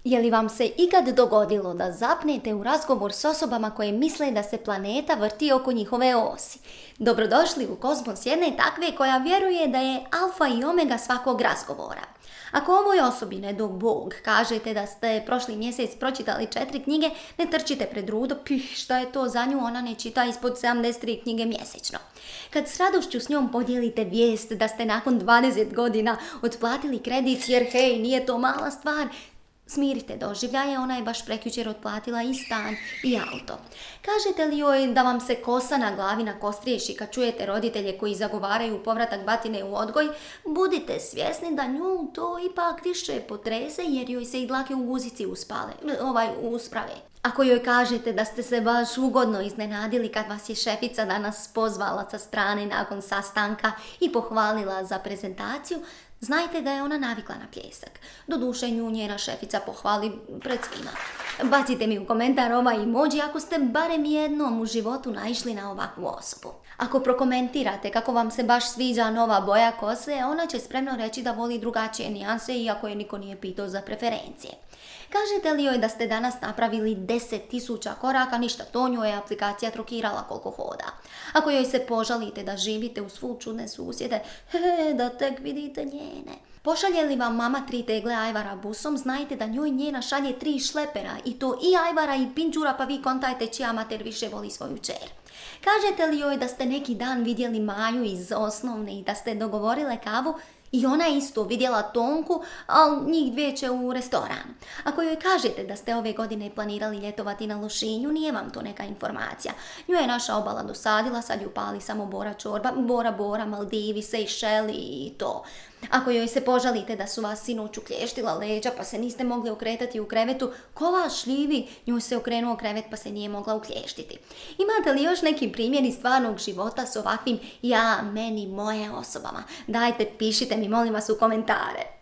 Je li vam se ikad dogodilo da zapnete u razgovor s osobama koje misle da se planeta vrti oko njihove osi? Dobrodošli u Kozmos jedne takve koja vjeruje da je alfa i omega svakog razgovora. Ako ovoj osobi, ne dok Bog, kažete da ste prošli mjesec pročitali 4 knjige, ne trčite pred rudo, šta je to za nju, ona ne čita ispod 73 knjige mjesečno. Kad s radošću s njom podijelite vijest da ste nakon 20 godina otplatili kredit, jer hej, nije to mala stvar, smirite doživljaje, ona je baš prekjučer otplatila i stan i auto. Kažete li joj da vam se kosa na glavi nakostriješi kad čujete roditelje koji zagovaraju povratak batine u odgoj, budite svjesni da nju to ipak više potrese jer joj se i dlake u guzici usprave. Ako joj kažete da ste se baš ugodno iznenadili kad vas je šefica danas pozvala sa strane nakon sastanka i pohvalila za prezentaciju, znajte da je ona navikla na pljesak. Doduše nju njena šefica pohvali pred svima. Bacite mi u komentar ovaj emoji ako ste barem jednom u životu naišli na ovakvu osobu. Ako prokomentirate kako vam se baš sviđa nova boja kose, ona će spremno reći da voli drugačije nijanse iako je niko nije pitao za preferencije. Kažete li joj da ste danas napravili 10.000 koraka, ništa, to njoj je aplikacija trokirala koliko hoda. Ako joj se požalite da živite uz full čudne susjede, da tek vidite njene. Pošalje li vam mama 3 tegle ajvara busom, znajte da njoj njena šalje 3 šlepera i to i ajvara i pinđura, pa vi kontajte čija mater više voli svoju kćer. Kažete li joj da ste neki dan vidjeli Maju iz osnovne i da ste dogovorile kavu, i ona isto vidjela Tonku, ali njih dvije će u restoran. Ako joj kažete da ste ove godine planirali ljetovati na Lošinju, nije vam to neka informacija. Nju je naša obala dosadila, sad ju pali samo Bora čorba, Bora, Maldivi, Sejšeli i to. Ako joj se požalite da su vas sinoć uklještila leđa pa se niste mogli okretati u krevetu, ko vas šljivi, njoj se okrenuo krevet pa se nije mogla uklještiti. Imate li još neki primjeri stvarnog života s ovakvim ja, meni, moje osobama? Dajte, pišite mi molim vas u komentare.